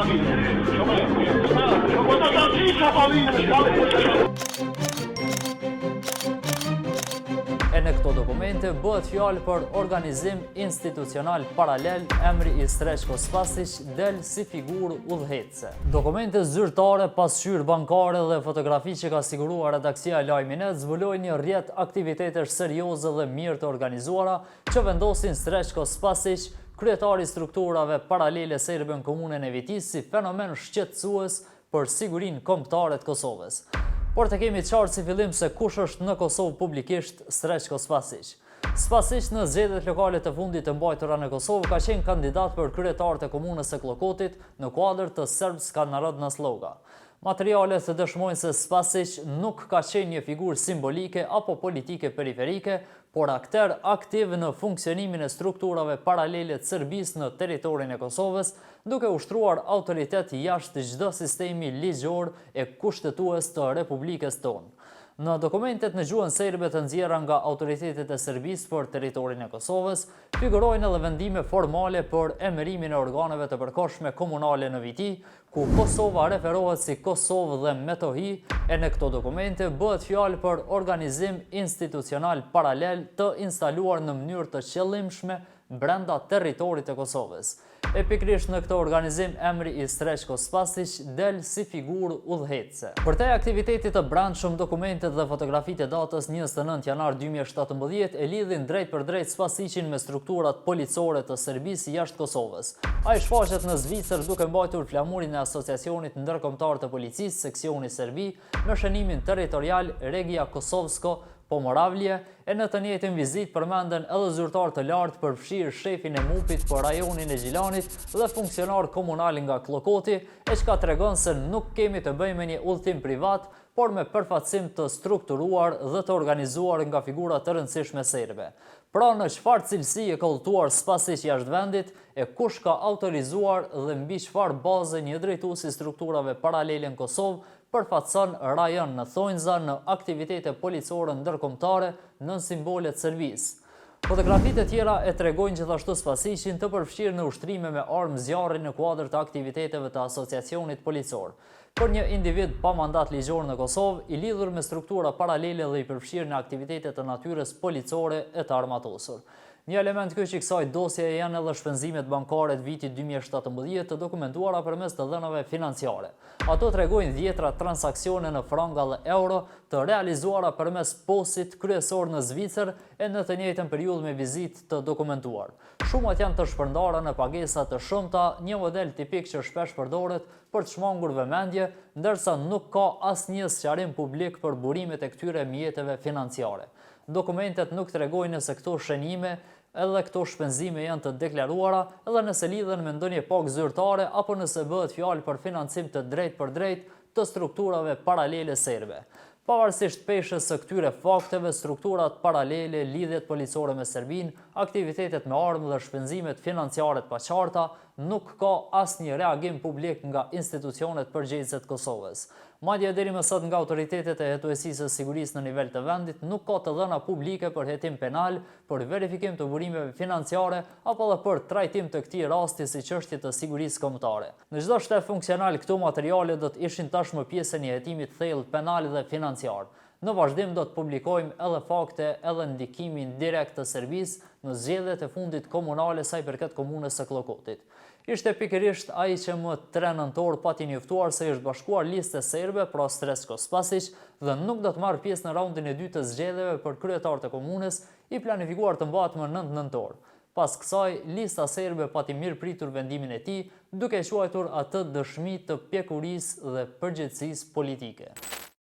E në këto dokumente bëhet fjalë për organizim institucional paralel, emri i Sreçko Spasić del si figurë udhëhecëse. Dokumente zyrtare, pasqyrë bankare dhe fotografi që ka siguruar redaksia e Lajminet zbulojnë një rrjet aktivitetesh serioze dhe mirë të organizuara që vendosin Sreçko Spasić, kryetari i strukturave paralele serbe në komunën e Vitis, si fenomen shqetësues për sigurinë kombëtare të Kosovës. Por të kemi qartë si fillim se kush është në Kosovë publikisht Sreçko Spasić. Spasić në zgjedhjet lokale të fundit të mbajtura në Kosovë ka qenë kandidat për kryetar të komunës së Klokotit në kuadër të Srpska narodna sloga. Materialet dëshmojnë se Spasić nuk ka qenë një figurë simbolike apo politike periferike, por akter aktiv në funksionimin e strukturave paralele të Serbisë në territorin e Kosovës, duke ushtruar autoritet jashtë çdo sistemi ligjor e kushtetues të Republikës tonë. Në dokumentet në gjuhën serbe të nxjerra nga autoritetet e Serbisë për territorin e Kosovës, figurojnë edhe vendime formale për emërimin e organeve të përkohshme komunale në Viti, ku Kosova referohet si Kosovë dhe Metohi, e në këto dokumente bëhet fjalë për organizim institucional paralel të instaluar në mënyrë të qëllimshme brenda territorit të Kosovës. E pikrisht në këtë organizim, emri i Sreçko Spasić del si figurë udhëhecëse. Për te aktivitetit të brendshëm, dokumentet dhe fotografitë e datës 29 janar 2017 e lidhin drejt për drejt Spasićin me strukturat policore të Serbisë jashtë Kosovës. Ai shfaqet në Zvicër duke mbajtur flamurin e Asociacionit Ndërkombëtar të Policisë, seksioni Serbi, me shënimin territorial Regia Kosovsko Pomoravlje, e në të njëjtin vizit përmenden edhe zyrtar të lartë përfshirë shefin e MUP-it për rajonin e Gjilanit dhe funksionar komunal nga Klokoti, e çka tregon se nuk kemi të bëjmë me një udhtim privat, por me përfaqësim të strukturuar dhe të organizuar nga figura të rëndësishme serbe. Pra në çfarë cilësi e ka udhëtuar Spasić jashtë vendit, e kush ka autorizuar dhe mbi çfarë baze një drejtues i strukturave paralele në Kosovë përfaqëson rajon në thonjza në aktivitete policore ndërkombëtare në simbolet Serbisë. Fotografitë e tjera e tregojnë gjithashtu Spasićin të përfshirë në ushtrime me armë zjarri në kuadër të aktiviteteve të asociacionit policor. Për një individ pa mandat ligjor në Kosovë, i lidhur me struktura paralele dhe i përfshirë në aktivitete të natyrës policore e të armatosur. Një element kyç i kësaj dosje janë edhe shpenzimet bankare të vitit 2017 të dokumentuara përmes të dhënave financiare. Ato tregojnë dhjetra transaksione në franga dhe euro të realizuara përmes posit kryesor në Zvicër e në të njëjtën periudhë me vizitë të dokumentuar. Shumat janë të shpërndara në pagesa të shumta, një model tipik që shpesh përdoret për të shmangur vëmendje, ndërsa nuk ka asnjë sqarim publik për burimet e këtyre mjeteve financiare. Dokumentet nuk tregojnë nëse këto shenjime edhe këto shpenzime janë të deklaruara, edhe nëse lidhen me ndonjë pagë zyrtare apo nëse bëhet fjalë për financim të drejt për drejt të strukturave paralele serbe. Pavarësisht peshës së këtyre fakteve, strukturat paralele, lidhjet policore me Serbinë, aktivitetet me armë dhe shpenzimet financiare të paqarta, nuk ka asnjë reagim publik nga institucionet përgjegjëse të Kosovës. Madje deri më sot nga autoritetet e hetuesisë së sigurisë në nivel të vendit nuk ka të dhëna publike për hetim penal, për verifikim të burimeve financiare apo edhe për trajtim të këtij rasti si çështje të sigurisë kombëtare. Në çdo shtet funksional këto materiale do të ishin tashmë pjesë e një hetimi të thellë penal dhe financiar. Në vazhdim do të publikojmë edhe fakte edhe ndikimin direkt të Serbisë në zgjedhjet e fundit komunale sa i përket komunës së Klokotit. Ishte pikërisht ai që më 3 nëntor pati njoftuar se është bashkuar liste serbe pra Sreçko Spasić dhe nuk do të marrë pjesë në raundin e dytë të zgjedhjeve për kryetar të komunës i planifikuar të mbahet më 9 nëntor. Pas kësaj, lista serbe pati mirë pritur vendimin e tij, duke quajtur atë dëshmi të pjekurisë dhe përgjegjësisë politike.